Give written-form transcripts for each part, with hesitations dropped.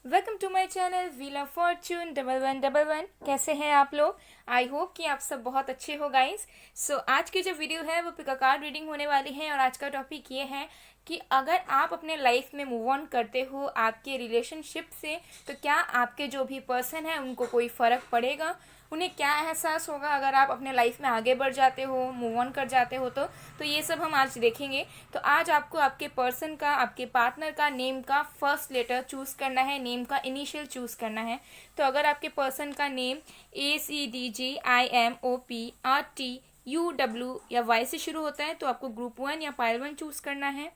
Welcome to my channel wheel of fortune 1111। कैसे हैं आप लोग? आई होप कि आप सब बहुत अच्छे हो गाइस। सो आज की जो वीडियो है वो पिक अ कार्ड रीडिंग होने वाली है और आज का टॉपिक ये है कि अगर आप अपने लाइफ में मूव ऑन करते हो आपके रिलेशनशिप से, तो क्या आपके जो भी पर्सन है उनको कोई फ़र्क पड़ेगा, उन्हें क्या एहसास होगा अगर आप अपने लाइफ में आगे बढ़ जाते हो, मूव ऑन कर जाते हो। तो ये सब हम आज देखेंगे। तो आज आपको आपके पर्सन का, आपके पार्टनर का नेम का फर्स्ट लेटर चूज़ करना है, नेम का इनिशियल चूज़ करना है। तो अगर आपके पर्सन का नेम ACDGIMOPRTUW या वाई से शुरू होता है तो आपको ग्रुप 1 या पाइल 1 चूज़ करना है।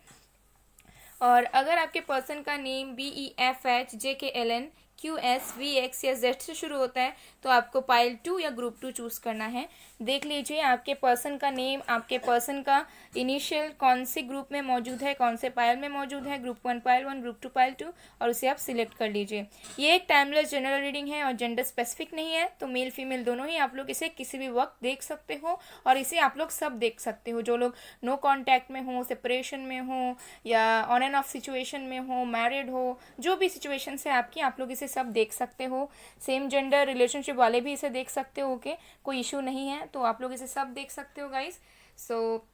और अगर आपके पर्सन का नेम BEFHJKLNQSVX या Z से शुरू होता है तो आपको पाइल 2 या ग्रुप 2 चूज़ करना है। देख लीजिए आपके पर्सन का नेम, आपके पर्सन का इनिशियल कौन से ग्रुप में मौजूद है, कौन से पाइल में मौजूद है, ग्रुप 1 पाइल 1, ग्रुप 2 पाइल 2, और उसे आप सिलेक्ट कर लीजिए। ये एक टाइमलेस जनरल रीडिंग है और जेंडर स्पेसिफिक नहीं है, तो मेल फीमेल दोनों ही आप लोग इसे किसी भी वक्त देख सकते हो और इसे आप लोग सब देख सकते हो। जो लोग नो कॉन्टैक्ट में हो, सेपरेशन में हो या ऑन एंड ऑफ सिचुएशन में हो, मैरिड हो, जो भी सिचुएशन है आपकी, आप लोग इसे सब देख सकते हो। सेम जेंडर रिलेशनशिप वाले भी इसे देख सकते हो। ओके, कोई इशू नहीं है, तो आप लोग इसे सब देख सकते हो गाइस। सो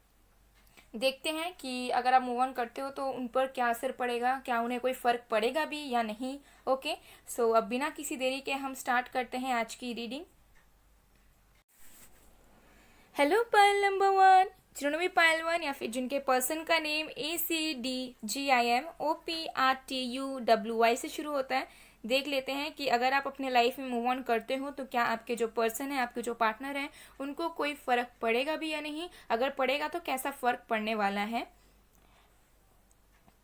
देखते हैं कि अगर आप मूव ऑन करते हो तो उन पर क्या असर पड़ेगा, क्या उन्हें कोई फ़र्क पड़ेगा भी या नहीं। ओके, सो अब बिना किसी देरी के हम स्टार्ट करते हैं आज की रीडिंग। हेलो पाइल नंबर 1, जिन्होंने भी पाइल 1 या फिर जिनके पर्सन का नेम ACDGIMOPRTUWY से शुरू होता है, देख लेते हैं कि अगर आप अपने लाइफ में मूव ऑन करते हो तो क्या आपके जो पर्सन है, आपके जो पार्टनर हैं, उनको कोई फ़र्क पड़ेगा भी या नहीं। अगर पड़ेगा तो कैसा फ़र्क पड़ने वाला है।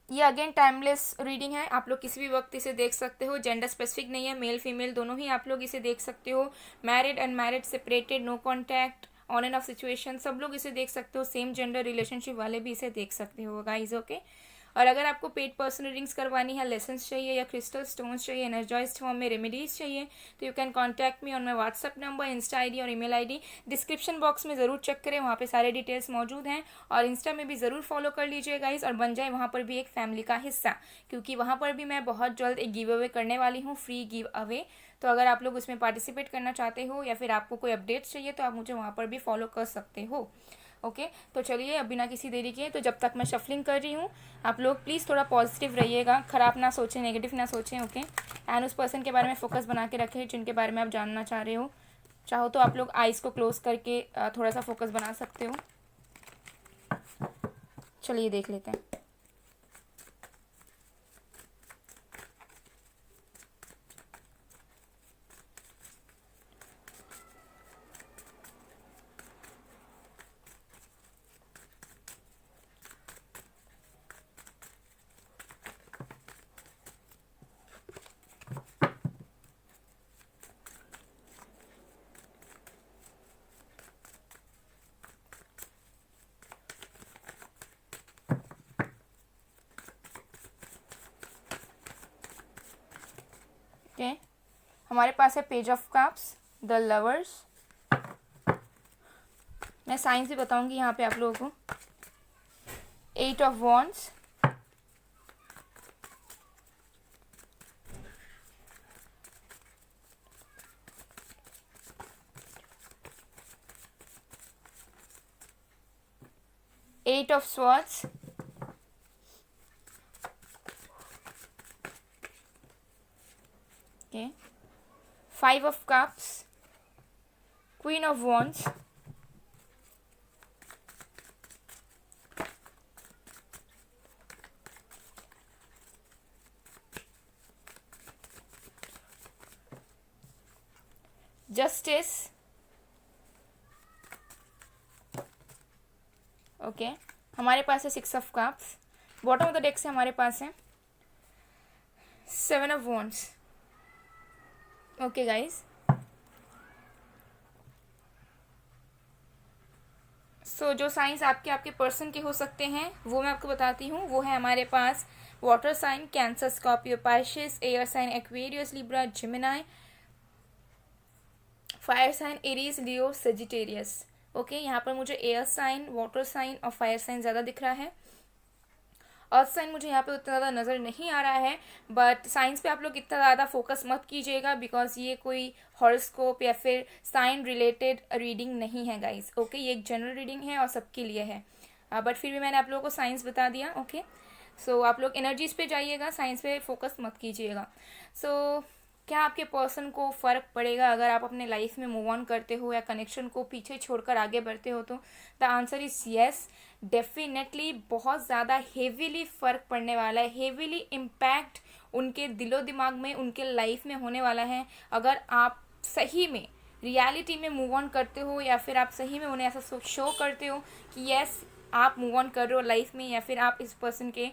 ये अगेन टाइमलेस रीडिंग है, आप लोग किसी भी वक्त इसे देख सकते हो। जेंडर स्पेसिफिक नहीं है, मेल फीमेल दोनों ही आप लोग इसे देख सकते हो। Married, unmarried, separated, no contact, on and off situation, सब लोग इसे देख सकते हो। सेम जेंडर रिलेशनशिप वाले भी इसे देख सकते हो गाइज। ओके, और अगर आपको पेड पर्सनल रीडिंग्स करवानी है, लेसन्स चाहिए या क्रिस्टल स्टोन्स चाहिए, एनर्जाइज्ड फॉर्म में रेमेडीज चाहिए, तो you can contact me on my WhatsApp number, insta ID और ईमेल आईडी डिस्क्रिप्शन बॉक्स में ज़रूर चेक करें, वहाँ पे सारे डिटेल्स मौजूद हैं। और इंस्टा में भी ज़रूर फॉलो कर लीजिए गाइज और बन जाए वहाँ पर भी एक फैमिली का हिस्सा, क्योंकि वहाँ पर भी मैं बहुत जल्द एक गिव अवे करने वाली हूँ, फ्री गिव अवे। तो अगर आप लोग उसमें पार्टिसिपेट करना चाहते हो या फिर आपको कोई अपडेट्स चाहिए तो आप मुझे वहाँ पर भी फॉलो कर सकते हो। ओके, तो चलिए अब बिना किसी देरी के, तो जब तक मैं शफलिंग कर रही हूँ आप लोग प्लीज़ थोड़ा पॉजिटिव रहिएगा, ख़राब ना सोचें, नेगेटिव ना सोचें। ओके, एंड उस पर्सन के बारे में फोकस बना के रखें जिनके बारे में आप जानना चाह रहे हो। चाहो तो आप लोग आइज़ को क्लोज करके थोड़ा सा फोकस बना सकते हो। चलिए देख लेते हैं। ओके, हमारे पास है page of cups, the lovers. मैं साइंस भी बताऊंगी यहाँ पे आप लोगों को। 8 of wands, eight of swords, okay, 5 of cups, queen of wands, justice, okay, हमारे पास है 6 of cups. Bottom of the deck से हमारे पास है 7 of wands. Okay guys, so जो साइंस आपके आपके पर्सन के हो सकते हैं वो मैं आपको बताती हूँ। वो है हमारे पास water sign Cancer, Scorpio, Pisces, air sign Aquarius, Libra, Gemini, fire sign Aries, Leo, Sagittarius. Okay, यहाँ पर मुझे एयर साइन, वाटर साइन और फायर साइन ज़्यादा दिख रहा है। अर्थ साइन मुझे यहाँ पे उतना ज़्यादा नज़र नहीं आ रहा है, बट साइंस पे आप लोग इतना ज़्यादा फोकस मत कीजिएगा, बिकॉज ये कोई हॉरोस्कोप या फिर साइन रिलेटेड रीडिंग नहीं है गाइस। ओके, ये एक जनरल रीडिंग है और सबके लिए है, बट फिर भी मैंने आप लोगों को साइंस बता दिया। ओके, सो आप लोग एनर्जीज पे जाइएगा, साइंस पे फोकस मत कीजिएगा। सो क्या आपके पर्सन को फ़र्क पड़ेगा अगर आप अपने लाइफ में मूव ऑन करते हो या कनेक्शन को पीछे छोड़कर आगे बढ़ते हो? तो the answer is yes, definitely बहुत ज़्यादा हेवीली फ़र्क पड़ने वाला है, हेवीली इम्पैक्ट उनके दिलो दिमाग में, उनके लाइफ में होने वाला है अगर आप सही में रियलिटी में मूव ऑन करते हो, या फिर आप सही में उन्हें ऐसा शो करते हो कि यस आप मूव ऑन कर रहे हो लाइफ में, या फिर आप इस पर्सन के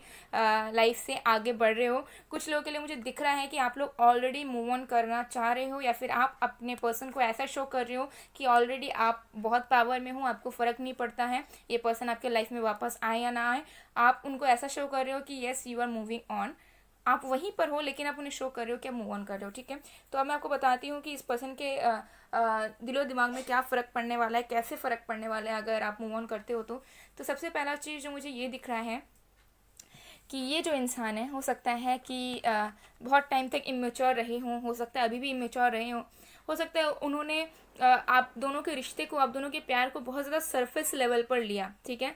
लाइफ से आगे बढ़ रहे हो। कुछ लोगों के लिए मुझे दिख रहा है कि आप लोग ऑलरेडी मूव ऑन करना चाह रहे हो, या फिर आप अपने पर्सन को ऐसा शो कर रहे हो कि ऑलरेडी आप बहुत पावर में हो, आपको फ़र्क नहीं पड़ता है ये पर्सन आपके लाइफ में वापस आए या ना आए। आप उनको ऐसा शो कर रहे हो कि yes you are moving on, आप वहीं पर हो लेकिन आप उन्हें शो कर रहे हो कि आप मूव ऑन कर रहे हो। ठीक है, तो अब मैं आपको बताती हूँ कि इस पर्सन के दिलो दिमाग में क्या फ़र्क पड़ने वाला है, कैसे फ़र्क पड़ने वाला है अगर आप मूव ऑन करते हो तो सबसे पहला चीज़ जो मुझे ये दिख रहा है कि ये जो इंसान है, हो सकता है कि बहुत टाइम तक इमेच्योर रहे हों, हो सकता है अभी भी इमेच्योर रहे हों, हो सकता है उन्होंने आप दोनों के रिश्ते को, आप दोनों के प्यार को बहुत ज़्यादा सरफेस लेवल पर लिया। ठीक है,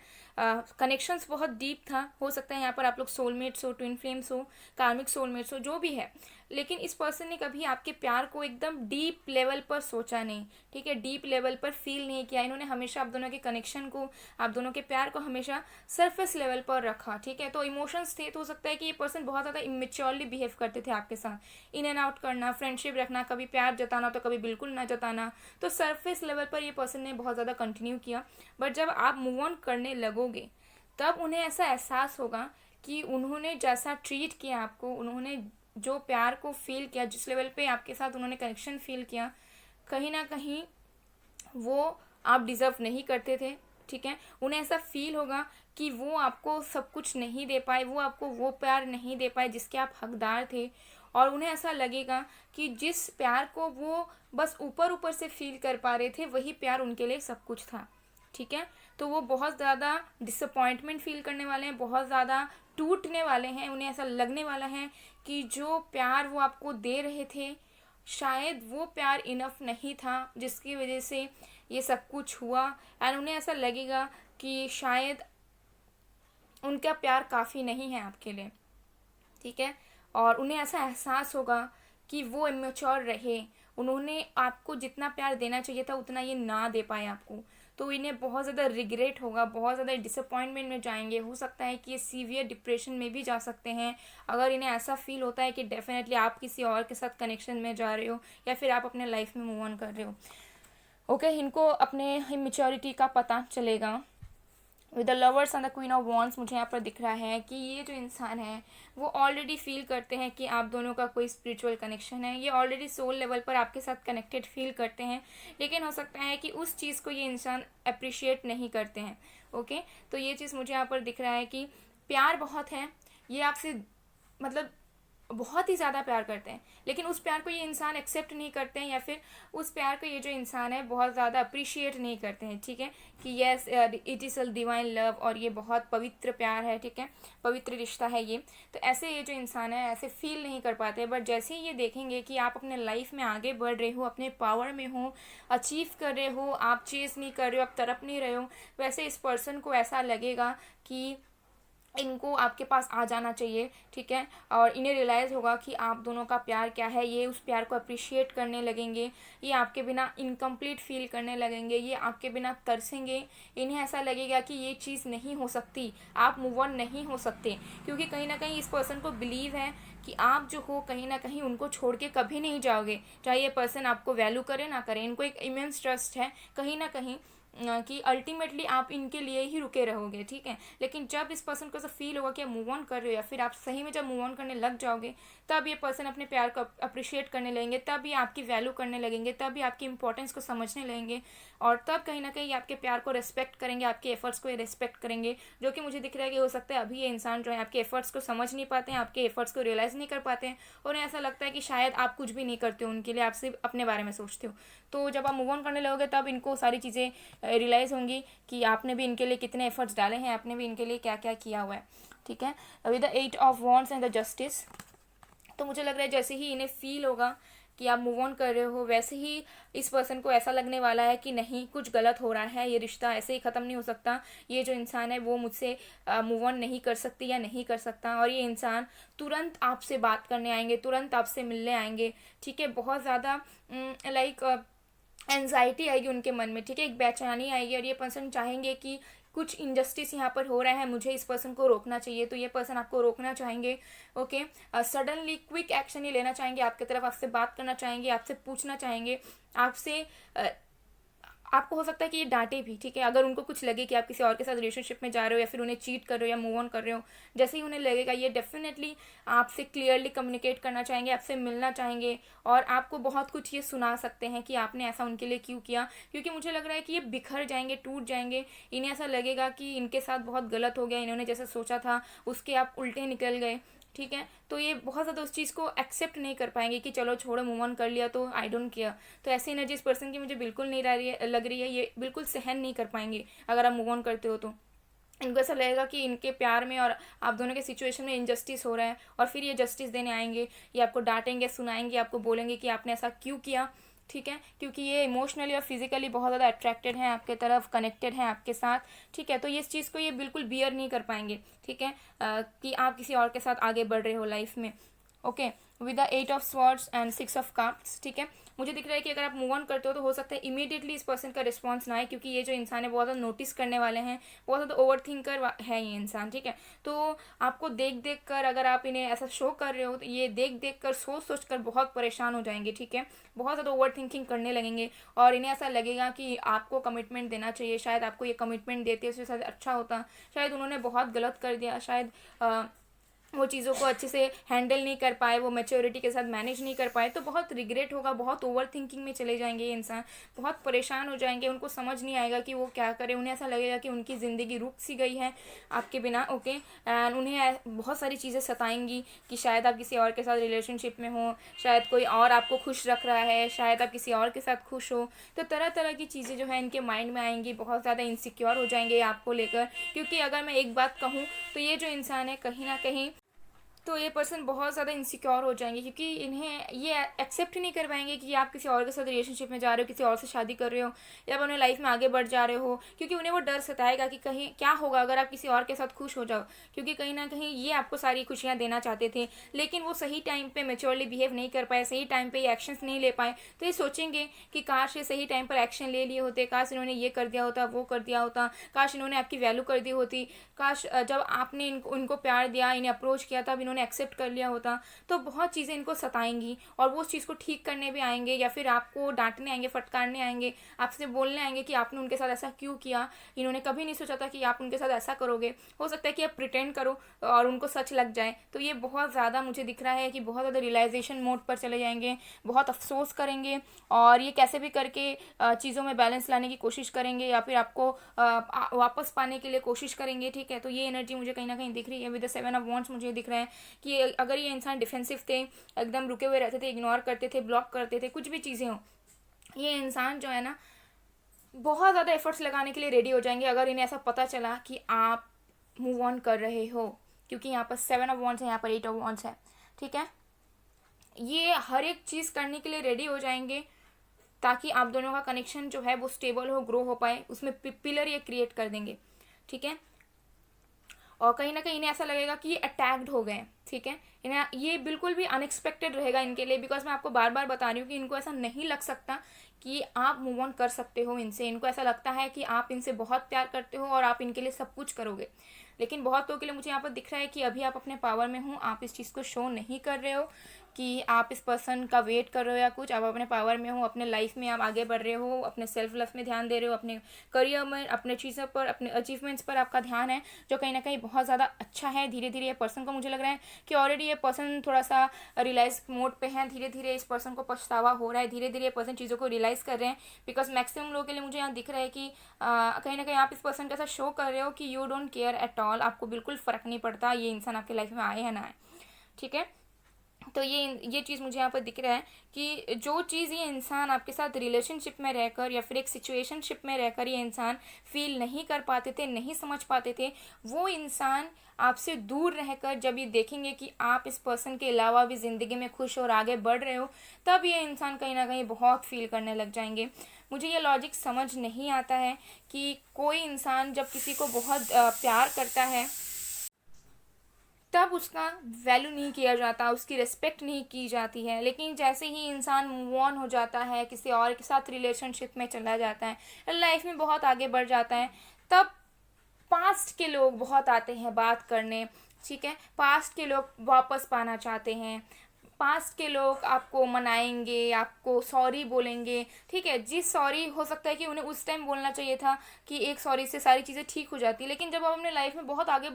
कनेक्शंस बहुत डीप था, हो सकता है यहाँ पर आप लोग सोलमेट्स हो, ट्विन फ्लेम्स हो, कार्मिक सोलमेट्स हो, जो भी है, लेकिन इस पर्सन ने कभी आपके प्यार को एकदम डीप लेवल पर सोचा नहीं। ठीक है, डीप लेवल पर फील नहीं किया। इन्होंने हमेशा आप दोनों के कनेक्शन को, आप दोनों के प्यार को हमेशा सरफेस लेवल पर रखा। ठीक है, तो इमोशंस थे, तो हो सकता है कि ये पर्सन बहुत ज़्यादा इमेच्योरली बिहेव करते थे आपके साथ, इन एंड आउट करना, फ्रेंडशिप रखना, कभी प्यार जताना तो कभी बिल्कुल ना जताना, तो सरफेस लेवल पर ये पर्सन ने बहुत ज़्यादा कंटिन्यू किया। बट जब आप मूव ऑन करने लगोगे तब उन्हें ऐसा एहसास होगा कि उन्होंने जैसा ट्रीट किया आपको, उन्होंने जो प्यार को फील किया, जिस लेवल पे आपके साथ उन्होंने कनेक्शन फील किया, कहीं ना कहीं वो आप डिज़र्व नहीं करते थे। ठीक है, उन्हें ऐसा फील होगा कि वो आपको सब कुछ नहीं दे पाए, वो आपको वो प्यार नहीं दे पाए जिसके आप हकदार थे, और उन्हें ऐसा लगेगा कि जिस प्यार को वो बस ऊपर ऊपर से फील कर पा रहे थे वही प्यार उनके लिए सब कुछ था। ठीक है, तो वो बहुत ज़्यादा डिसअपॉइंटमेंट फील करने वाले हैं, बहुत ज़्यादा टूटने वाले हैं। उन्हें ऐसा लगने वाला है कि जो प्यार वो आपको दे रहे थे शायद वो प्यार इनफ नहीं था, जिसकी वजह से ये सब कुछ हुआ। एंड उन्हें ऐसा लगेगा कि शायद उनका प्यार काफ़ी नहीं है आपके लिए। ठीक है, और उन्हें ऐसा एहसास होगा कि वो इमेच्योर रहे, उन्होंने आपको जितना प्यार देना चाहिए था उतना ये ना दे पाए आपको, तो इन्हें बहुत ज़्यादा रिग्रेट होगा, बहुत ज़्यादा डिसअपॉइंटमेंट में जाएंगे। हो सकता है कि ये सीवियर डिप्रेशन में भी जा सकते हैं अगर इन्हें ऐसा फील होता है कि डेफिनेटली आप किसी और के साथ कनेक्शन में जा रहे हो, या फिर आप अपने लाइफ में मूव ऑन कर रहे हो। ओके, इनको अपने इमेच्योरिटी का पता चलेगा। With the lovers and the queen of wands मुझे यहाँ पर दिख रहा है कि ये जो इंसान है वो ऑलरेडी फील करते हैं कि आप दोनों का कोई स्पिरिचुअल कनेक्शन है, ये ऑलरेडी सोल लेवल पर आपके साथ कनेक्टेड फील करते हैं, लेकिन हो सकता है कि उस चीज़ को ये इंसान अप्रिशिएट नहीं करते हैं। ओके, तो ये चीज़ मुझे यहाँ पर दिख रहा है कि प्यार बहुत है, ये आपसे मतलब बहुत ही ज़्यादा प्यार करते हैं, लेकिन उस प्यार को ये इंसान एक्सेप्ट नहीं करते हैं, या फिर उस प्यार को ये जो इंसान है बहुत ज़्यादा अप्रिशिएट नहीं करते हैं। ठीक है, कि yes it is a divine love, और ये बहुत पवित्र प्यार है। ठीक है, पवित्र रिश्ता है ये, तो ऐसे ये जो इंसान है ऐसे फील नहीं कर पाते। बट जैसे ही ये देखेंगे कि आप अपने लाइफ में आगे बढ़ रहे हो, अपने पावर में हो, अचीव कर रहे हो, आप चेज़ नहीं कर रहे हो, आप तड़प नहीं रहे हो, वैसे इस पर्सन को ऐसा लगेगा कि इनको आपके पास आ जाना चाहिए। ठीक है, और इन्हें रियलाइज़ होगा कि आप दोनों का प्यार क्या है, ये उस प्यार को अप्रिशिएट करने लगेंगे, ये आपके बिना इनकम्प्लीट फील करने लगेंगे, ये आपके बिना तरसेंगे। इन्हें ऐसा लगेगा कि ये चीज़ नहीं हो सकती, आप मूव ऑन नहीं हो सकते, क्योंकि कहीं ना कहीं इस पर्सन को बिलीव है कि आप जो हो कहीं ना कहीं उनको छोड़ के कभी नहीं जाओगे, चाहे ये पर्सन आपको वैल्यू करे ना करे। इनको एक इमेंस ट्रस्ट है कहीं ना कहीं कि अल्टीमेटली आप इनके लिए ही रुके रहोगे। ठीक है, लेकिन जब इस पर्सन को ऐसा फील होगा कि आप मूव ऑन कर रहे हो, या फिर आप सही में जब मूव ऑन करने लग जाओगे, तब ये पर्सन अपने प्यार को अप्रिशिएट करने लगेंगे, तब ये आपकी वैल्यू करने लगेंगे, तब ये आपकी इंपॉर्टेंस को समझने लगेंगे, और तब कहीं ना कहीं आपके प्यार को रेस्पेक्ट करेंगे, आपके एफर्ट्स को ये रेस्पेक्ट करेंगे। जो कि मुझे दिख रहा है कि हो सकता है अभी ये इंसान जो है आपके एफर्ट्स को समझ नहीं पाते हैं, आपके एफर्ट्स को रियलाइज़ नहीं कर पाते हैं, और उन्हें ऐसा लगता है कि शायद आप कुछ भी नहीं करते हो उनके लिए, आप सिर्फ अपने बारे में सोचते हो। तो जब आप मूव ऑन करने लगोगे तब इनको सारी चीज़ें रियलाइज़ होंगी कि आपने भी इनके लिए कितने एफर्ट्स डाले हैं, आपने भी इनके लिए क्या क्या किया हुआ है। ठीक है, with the 8 of wands and the justice. तो मुझे लग रहा है जैसे ही इन्हें फील होगा कि आप मूव ऑन कर रहे हो, वैसे ही इस पर्सन को ऐसा लगने वाला है कि नहीं, कुछ गलत हो रहा है, ये रिश्ता ऐसे ही ख़त्म नहीं हो सकता, ये जो इंसान है वो मुझसे मूव ऑन नहीं कर सकती या नहीं कर सकता, और ये इंसान तुरंत आपसे बात करने आएंगे, तुरंत आपसे मिलने आएंगे। ठीक है, बहुत ज़्यादा लाइक एनजाइटी आएगी उनके मन में, ठीक है, एक बेचैनी आएगी, और ये पर्सन चाहेंगे कि कुछ इनजस्टिस यहाँ पर हो रहा है, मुझे इस पर्सन को रोकना चाहिए, तो ये पर्सन आपको रोकना चाहेंगे। ओके, सडनली क्विक एक्शन ही लेना चाहेंगे आपकी तरफ, आपसे बात करना चाहेंगे, आपसे पूछना चाहेंगे, आपसे आपको हो सकता है कि ये डांटे भी, ठीक है, अगर उनको कुछ लगे कि आप किसी और के साथ रिलेशनशिप में जा रहे हो या फिर उन्हें चीट कर रहे हो या मूव ऑन कर रहे हो, जैसे ही उन्हें लगेगा ये डेफिनेटली आपसे क्लियरली कम्युनिकेट करना चाहेंगे, आपसे मिलना चाहेंगे, और आपको बहुत कुछ ये सुना सकते हैं कि आपने ऐसा उनके लिए क्यों किया, क्योंकि मुझे लग रहा है कि ये बिखर जाएंगे, टूट जाएंगे, इन्हें ऐसा लगेगा कि इनके साथ बहुत गलत हो गया, इन्होंने जैसा सोचा था उसके आप उल्टे निकल गए। ठीक है, तो ये बहुत ज़्यादा उस चीज़ को एक्सेप्ट नहीं कर पाएंगे कि चलो छोड़ो, मूव ऑन कर लिया तो आई डोंट केयर। तो ऐसी एनर्जी इस पर्सन की मुझे बिल्कुल नहीं लग रही है, ये बिल्कुल सहन नहीं कर पाएंगे अगर आप मूव ऑन करते हो तो। इनको ऐसा लगेगा कि इनके प्यार में और आप दोनों के सिचुएशन में इनजस्टिस हो रहा है, और फिर ये जस्टिस देने आएंगे, ये आपको डांटेंगे, सुनाएंगे, आपको बोलेंगे कि आपने ऐसा क्यों किया। ठीक है, क्योंकि ये इमोशनली और फिजिकली बहुत ज़्यादा अट्रैक्टेड हैं आपके तरफ, कनेक्टेड हैं आपके साथ। ठीक है, तो ये इस चीज़ को ये बिल्कुल बियर नहीं कर पाएंगे। ठीक है, कि आप किसी और के साथ आगे बढ़ रहे हो लाइफ में। Okay, with the 8 of swords and 6 of cups. ठीक है, मुझे दिख रहा है कि अगर आप मूव ऑन करते हो तो हो सकता है इमीडिएटली इस पर्सन का रिस्पॉन्स ना आए, क्योंकि ये जो इंसान है बहुत ज़्यादा नोटिस करने वाले हैं, बहुत ज़्यादा ओवर थिंकर है ये इंसान। ठीक है, तो आपको देख देख कर, अगर आप इन्हें ऐसा शो कर रहे हो तो ये देख देख कर, सोच सोच कर बहुत परेशान हो जाएंगे। ठीक है, बहुत ज़्यादा ओवर थिंकिंग करने लगेंगे, और इन्हें ऐसा लगेगा कि आपको कमिटमेंट देना चाहिए, शायद आपको ये कमिटमेंट देते उससे शायद अच्छा होता, शायद उन्होंने बहुत गलत कर दिया, शायद वो चीज़ों को अच्छे से हैंडल नहीं कर पाए, वो मैच्योरिटी के साथ मैनेज नहीं कर पाए, तो बहुत रिग्रेट होगा, बहुत ओवर थिंकिंग में चले जाएंगे ये इंसान, बहुत परेशान हो जाएंगे, उनको समझ नहीं आएगा कि वो क्या करें, उन्हें ऐसा लगेगा कि उनकी ज़िंदगी रुक सी गई है आपके बिना। ओके, एंड उन्हें बहुत सारी चीज़ें सताएंगी कि शायद आप किसी और के साथ रिलेशनशिप में हो, शायद कोई और आपको खुश रख रहा है, शायद आप किसी और के साथ खुश हो, तो तरह तरह की चीज़ें जो है इनके माइंड में आएंगी, बहुत ज़्यादा इनसिक्योर हो जाएंगे आपको लेकर। क्योंकि अगर मैं एक बात कहूँ तो ये जो इंसान है कहीं ना कहीं, तो ये पर्सन बहुत ज़्यादा इनसिक्योर हो जाएंगे, क्योंकि इन्हें ये एक्सेप्ट ही नहीं कर पाएंगे कि आप किसी और के साथ रिलेशनशिप में जा रहे हो, किसी और से शादी कर रहे हो, या आप अपने लाइफ में आगे बढ़ जा रहे हो, क्योंकि उन्हें वो डर सताएगा कि कहीं क्या होगा अगर आप किसी और के साथ खुश हो जाओ, क्योंकि कहीं ना कहीं ये आपको सारी खुशियाँ देना चाहते थे, लेकिन वो सही टाइम पर मेच्योरली बिहेव नहीं कर पाए, सही टाइम पर ये एक्शंस नहीं ले पाए, तो ये सोचेंगे कि काश ये सही टाइम पर एक्शन ले लिए होते, काश इन्होंने ये कर दिया होता, वो कर दिया होता, काश इन्होंने आपकी वैल्यू कर दी होती, काश जब आपने इनको प्यार दिया, इन्हें अप्रोच किया, तब इन्होंने एक्सेप्ट कर लिया होता। तो बहुत चीज़ें इनको सताएंगी, और वो उस चीज़ को ठीक करने भी आएंगे, या फिर आपको डांटने आएंगे, फटकारने आएंगे, आपसे बोलने आएंगे कि आपने उनके साथ ऐसा क्यों किया, इन्होंने कभी नहीं सोचा था कि आप उनके साथ ऐसा करोगे। हो सकता है कि आप प्रिटेंड करो और उनको सच लग जाए। तो ये बहुत ज़्यादा मुझे दिख रहा है कि बहुत ज़्यादा रियलाइजेशन मोड पर चले जाएंगे, बहुत अफसोस करेंगे, और ये कैसे भी करके चीज़ों में बैलेंस लाने की कोशिश करेंगे, या फिर आपको वापस पाने के लिए कोशिश करेंगे। ठीक है, तो ये एनर्जी मुझे कहीं ना कहीं दिख रही है। विद द 7 ऑफ वॉन्ड्स मुझे दिख रहा है कि अगर ये इंसान डिफेंसिव थे, एकदम रुके हुए रहते थे, इग्नोर करते थे, ब्लॉक करते थे, कुछ भी चीज़ें हो, ये इंसान जो है ना बहुत ज़्यादा एफर्ट्स लगाने के लिए रेडी हो जाएंगे अगर इन्हें ऐसा पता चला कि आप मूव ऑन कर रहे हो, क्योंकि यहाँ पर 7 ऑफ वॉन्ड्स है, यहाँ पर 8 ऑफ वॉन्ड्स है। ठीक है, ये हर एक चीज़ करने के लिए रेडी हो जाएंगे ताकि आप दोनों का कनेक्शन जो है वो स्टेबल हो, ग्रो हो पाए, उसमें पिलर ये क्रिएट कर देंगे। ठीक है, और कहीं ना कहीं इन्हें ऐसा लगेगा कि ये अटैक्ड हो गए। ठीक है, इन्हें ये बिल्कुल भी अनएक्सपेक्टेड रहेगा इनके लिए, बिकॉज मैं आपको बार बार बता रही हूँ कि इनको ऐसा नहीं लग सकता कि आप मूव ऑन कर सकते हो इनसे। इनको ऐसा लगता है कि आप इनसे बहुत प्यार करते हो और आप इनके लिए सब कुछ करोगे, लेकिन बहुत लोगों के लिए मुझे यहाँ पर दिख रहा है कि अभी आप अपने पावर में हो, आप इस चीज़ को शो नहीं कर रहे हो कि आप इस पर्सन का वेट कर रहे हो या कुछ। आप अपने पावर में हो, अपने लाइफ में आप आगे बढ़ रहे हो, अपने सेल्फ लव में ध्यान दे रहे हो, अपने करियर में, अपने चीज़ों पर, अपने अचीवमेंट्स पर आपका ध्यान है, जो कहीं ना कहीं बहुत ज़्यादा अच्छा है। धीरे धीरे ये पर्सन को मुझे लग रहा है कि ऑलरेडी ये पर्सन थोड़ा सा रियलाइज मोड पे है, धीरे धीरे इस पर्सन को पछतावा हो रहा है, धीरे धीरे ये पर्सन चीज़ों को रियलाइज़ कर रहे हैं। बिकॉज मैक्सिमम लोगों के लिए मुझे यहाँ दिख रहा है कि कहीं ना कहीं आप इस पर्सन के साथ शो कर रहे हो कि you don't care at all, आपको बिल्कुल फ़र्क नहीं पड़ता ये इंसान आपके लाइफ में आए या ना आए। ठीक है, तो ये चीज़ मुझे यहाँ पर दिख रहा है कि जो चीज़ ये इंसान आपके साथ रिलेशनशिप में रहकर या फिर एक सिचुएशनशिप में रहकर ये इंसान फील नहीं कर पाते थे, नहीं समझ पाते थे, वो इंसान आपसे दूर रहकर जब ये देखेंगे कि आप इस पर्सन के अलावा भी ज़िंदगी में खुश और आगे बढ़ रहे हो, तब ये इंसान कहीं ना कहीं बहुत फील करने लग जाएंगे। मुझे ये लॉजिक समझ नहीं आता है कि कोई इंसान जब किसी को बहुत प्यार करता है तब उसका वैल्यू नहीं किया जाता, उसकी रिस्पेक्ट नहीं की जाती है। लेकिन जैसे ही इंसान मूव ऑन हो जाता है, किसी और के साथ रिलेशनशिप में चला जाता है, लाइफ में बहुत आगे बढ़ जाता है, तब पास्ट के लोग बहुत आते हैं बात करने, ठीक है। पास्ट के लोग वापस पाना चाहते हैं, पास्ट के लोग आपको मनाएंगे, आपको सॉरी बोलेंगे, ठीक है। जिस सॉरी हो सकता है कि उन्हें उस टाइम बोलना चाहिए था कि एक सॉरी से सारी चीज़ें ठीक हो जाती है, लेकिन जब आप अपने लाइफ में बहुत आगे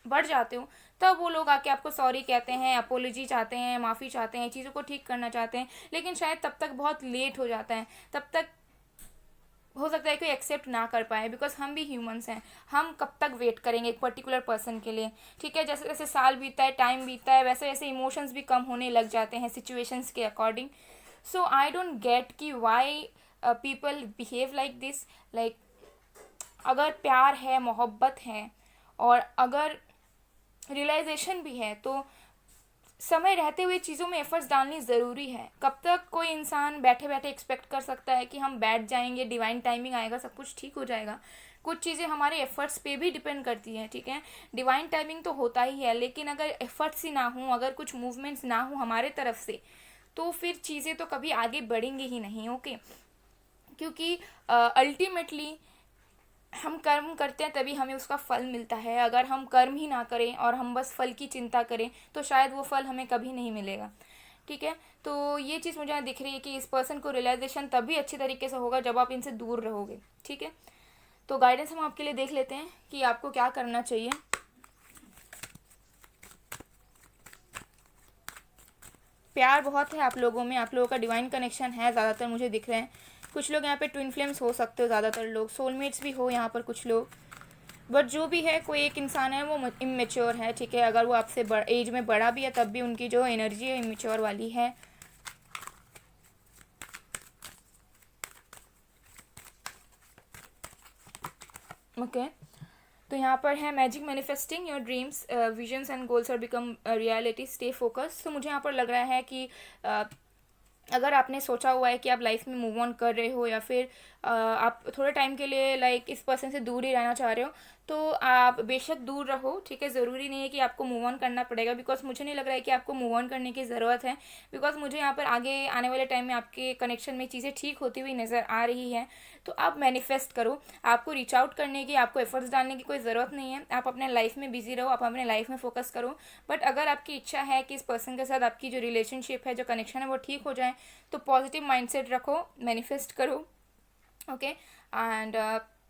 बढ़ जाते हो तब वो लोग आके आपको सॉरी कहते हैं, अपोलॉजी चाहते हैं, माफ़ी चाहते हैं, चीज़ों को ठीक करना चाहते हैं, लेकिन शायद तब तक बहुत लेट हो जाता है। तब तक हो सकता है कोई एक्सेप्ट ना कर पाए, बिकॉज हम भी ह्यूमंस हैं। हम कब तक वेट करेंगे एक पर्टिकुलर पर्सन के लिए, ठीक है। जैसे जैसे साल बीतता है, टाइम बीतता है, वैसे वैसे इमोशंस भी कम होने लग जाते हैं सिचुएशंस के according. So I don't get कि why people behave like this. Like अगर प्यार है, मोहब्बत है और अगर रियलाइजेशन भी है, तो समय रहते हुए चीज़ों में एफर्ट्स डालनी ज़रूरी है। कब तक कोई इंसान बैठे बैठे एक्सपेक्ट कर सकता है कि हम बैठ जाएंगे, डिवाइन टाइमिंग आएगा, सब कुछ ठीक हो जाएगा। कुछ चीज़ें हमारे एफर्ट्स पे भी डिपेंड करती हैं, ठीक है। डिवाइन टाइमिंग तो होता ही है, लेकिन अगर एफर्ट्स ही ना हो, अगर कुछ मूवमेंट्स ना हो हमारे तरफ से, तो फिर चीज़ें तो कभी आगे बढ़ेंगी ही नहीं, ओके। क्योंकि अल्टीमेटली हम कर्म करते हैं तभी हमें उसका फल मिलता है। अगर हम कर्म ही ना करें और हम बस फल की चिंता करें तो शायद वो फल हमें कभी नहीं मिलेगा, ठीक है। तो ये चीज़ मुझे दिख रही है कि इस पर्सन को रियलाइजेशन तभी अच्छी तरीके से होगा जब आप इनसे दूर रहोगे, ठीक है। तो गाइडेंस हम आपके लिए देख लेते हैं कि आपको क्या करना चाहिए। प्यार बहुत है आप लोगों में, आप लोगों का डिवाइन कनेक्शन है, ज़्यादातर मुझे दिख रहे हैं। कुछ लोग यहाँ पे ट्विन फ्लेम्स हो सकते हो, ज़्यादातर लोग सोलमेट्स भी हो यहाँ पर कुछ लोग, बट जो भी है कोई एक इंसान है वो इमेच्योर है, ठीक है। अगर वो आपसे एज में बड़ा भी है तब भी उनकी जो एनर्जी है इमेच्योर वाली है। ओके तो यहाँ पर है magic manifesting your dreams, visions and goals are become reality, stay focus. तो मुझे यहाँ पर लग रहा है कि अगर आपने सोचा हुआ है कि आप लाइफ में मूव ऑन कर रहे हो या फिर आप थोड़े टाइम के लिए लाइक इस पर्सन से दूर ही रहना चाह रहे हो, तो आप बेशक दूर रहो, ठीक है। ज़रूरी नहीं है कि आपको मूव ऑन करना पड़ेगा, बिकॉज मुझे नहीं लग रहा है कि आपको मूव ऑन करने की ज़रूरत है। बिकॉज मुझे यहाँ पर आगे आने वाले टाइम में आपके कनेक्शन में चीज़ें ठीक होती हुई नज़र आ रही है। तो आप मैनिफेस्ट करो, आपको रीच आउट करने की, आपको एफर्ट्स डालने की कोई ज़रूरत नहीं है। आप अपने लाइफ में बिजी रहो, आप अपने लाइफ में फोकस करो। बट अगर आपकी इच्छा है कि इस पर्सन के साथ आपकी जो रिलेशनशिप है, जो कनेक्शन है वो ठीक हो जाए, तो पॉजिटिव माइंडसेट रखो, मैनिफेस्ट करो, ओके। एंड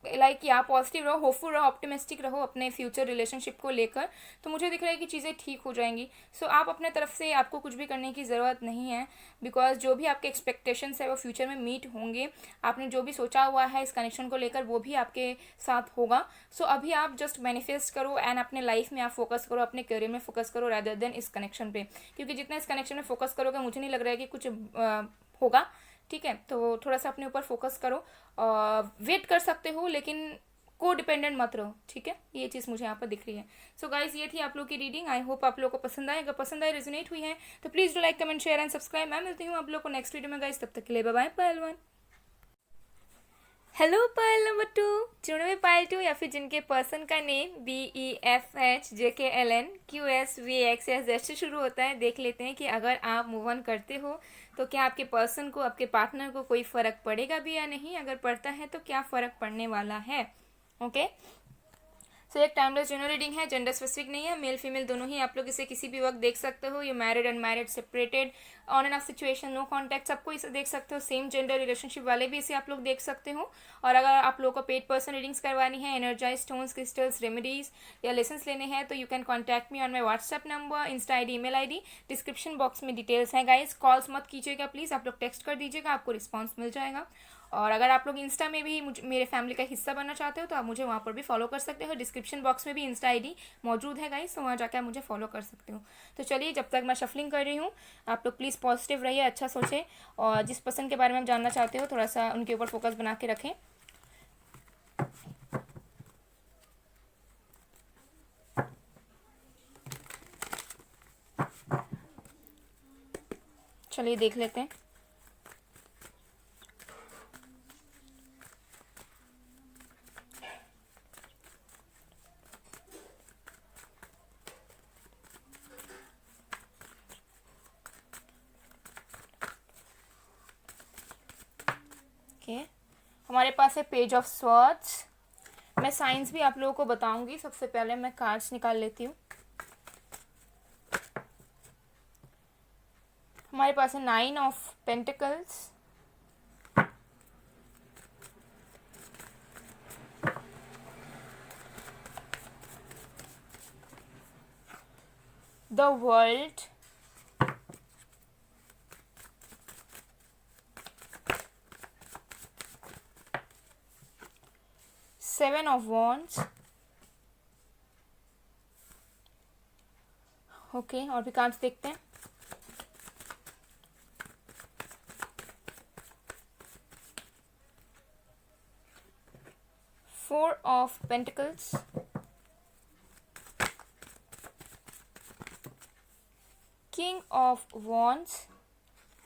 लाइक या पॉजिटिव रहो, होपफुल रहो, ऑप्टिमिस्टिक रहो अपने फ्यूचर रिलेशनशिप को लेकर। तो मुझे दिख रहा है कि चीज़ें ठीक हो जाएंगी। सो आप अपने तरफ से आपको कुछ भी करने की ज़रूरत नहीं है, बिकॉज जो भी आपके एक्सपेक्टेशंस है वो फ्यूचर में मीट होंगे। आपने जो भी सोचा हुआ है इस कनेक्शन को लेकर वो भी आपके साथ होगा। सो अभी आप जस्ट मैनिफेस्ट करो एंड अपने लाइफ में आप फोकस करो, अपने करियर में फोकस करो रादर देन इस कनेक्शन पे। क्योंकि जितना इस कनेक्शन में फोकस करोगे मुझे नहीं लग रहा है कि कुछ होगा, ठीक है। तो थोड़ा सा अपने ऊपर फोकस करो, वेट कर सकते हो लेकिन को डिपेंडेंट मत रहो, ठीक है। ये चीज़ मुझे यहाँ पर दिख रही है। सो गाइज ये थी आप लोग की रीडिंग। आई होप आप लोग को पसंद आए। अगर पसंद आए, रेजोनेट हुई है तो please do like, comment, share and subscribe. मैं मिलती हूँ आप लोग को नेक्स्ट वीडियो में गाइज, तब तक के लिए बाय बाय। पायल 1, हेलो पायल नंबर 2, जुड़े हुए पायल 2 या फिर जिनके पर्सन का नेम BEFHJKLNQSVXS से शुरू होता है, देख लेते हैं कि अगर आप मूव ऑन करते हो तो क्या आपके पर्सन को, आपके पार्टनर को कोई फ़र्क पड़ेगा भी या नहीं। अगर पड़ता है तो क्या फ़र्क पड़ने वाला है, ओके। सो एक टाइमलेस जनरल रीडिंग है, जेंडर स्पेसिफिक नहीं है, मेल फीमेल दोनों ही आप लोग इसे किसी भी वक्त देख सकते हो। ये married unmarried, separated, on and off situation, no contact, सबको इसे देख सकते हो। सेम जेंडर रिलेशनशिप वाले भी इसे आप लोग देख सकते हो। और अगर आप लोगों को पेड पर्सन रीडिंग्स करवानी है, एनर्जाइज स्टोन्स, क्रिस्टल्स, रेमेडीज या लेसन्स लेने हैं, तो you can contact me on my WhatsApp number, Insta ID, email ID, description box में डिटेल्स हैं गाइज। कॉल्स मत कीजिएगा प्लीज़, आप लोग टेक्स्ट कर दीजिएगा, आपको रिस्पॉन्स मिल जाएगा। और अगर आप लोग इंस्टा में भी मुझे मेरे फैमिली का हिस्सा बनना चाहते हो तो आप मुझे वहाँ पर भी फॉलो कर सकते हो। डिस्क्रिप्शन बॉक्स में भी इंस्टा आईडी मौजूद है गाइस, तो वहाँ जाकर आप मुझे फॉलो कर सकते हो। तो चलिए, जब तक मैं शफलिंग कर रही हूँ आप लोग प्लीज़ पॉजिटिव रहिए, अच्छा सोचें, और जिस पर्सन के बारे में आप जानना चाहते हो थोड़ा सा उनके ऊपर फोकस बना के रखें। चलिए देख लेते हैं। ओके, हमारे पास है पेज ऑफ स्वॉर्ड्स। मैं साइंस भी आप लोगों को बताऊंगी, सबसे पहले मैं कार्ड्स निकाल लेती हूँ। हमारे पास है 9 of pentacles, the world, seven of wands. Okay, और भी कार्ड्स देखते हैं। Four of pentacles, king of wands,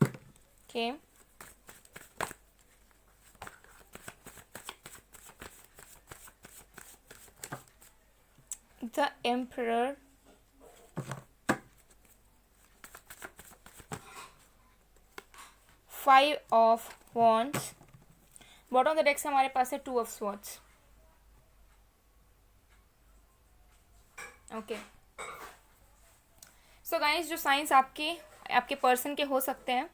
okay, the emperor, five of wands. Bottom of the deck से हमारे पास है 2 of swords. Okay, so guys, जो साइंस आपके पर्सन के हो सकते हैं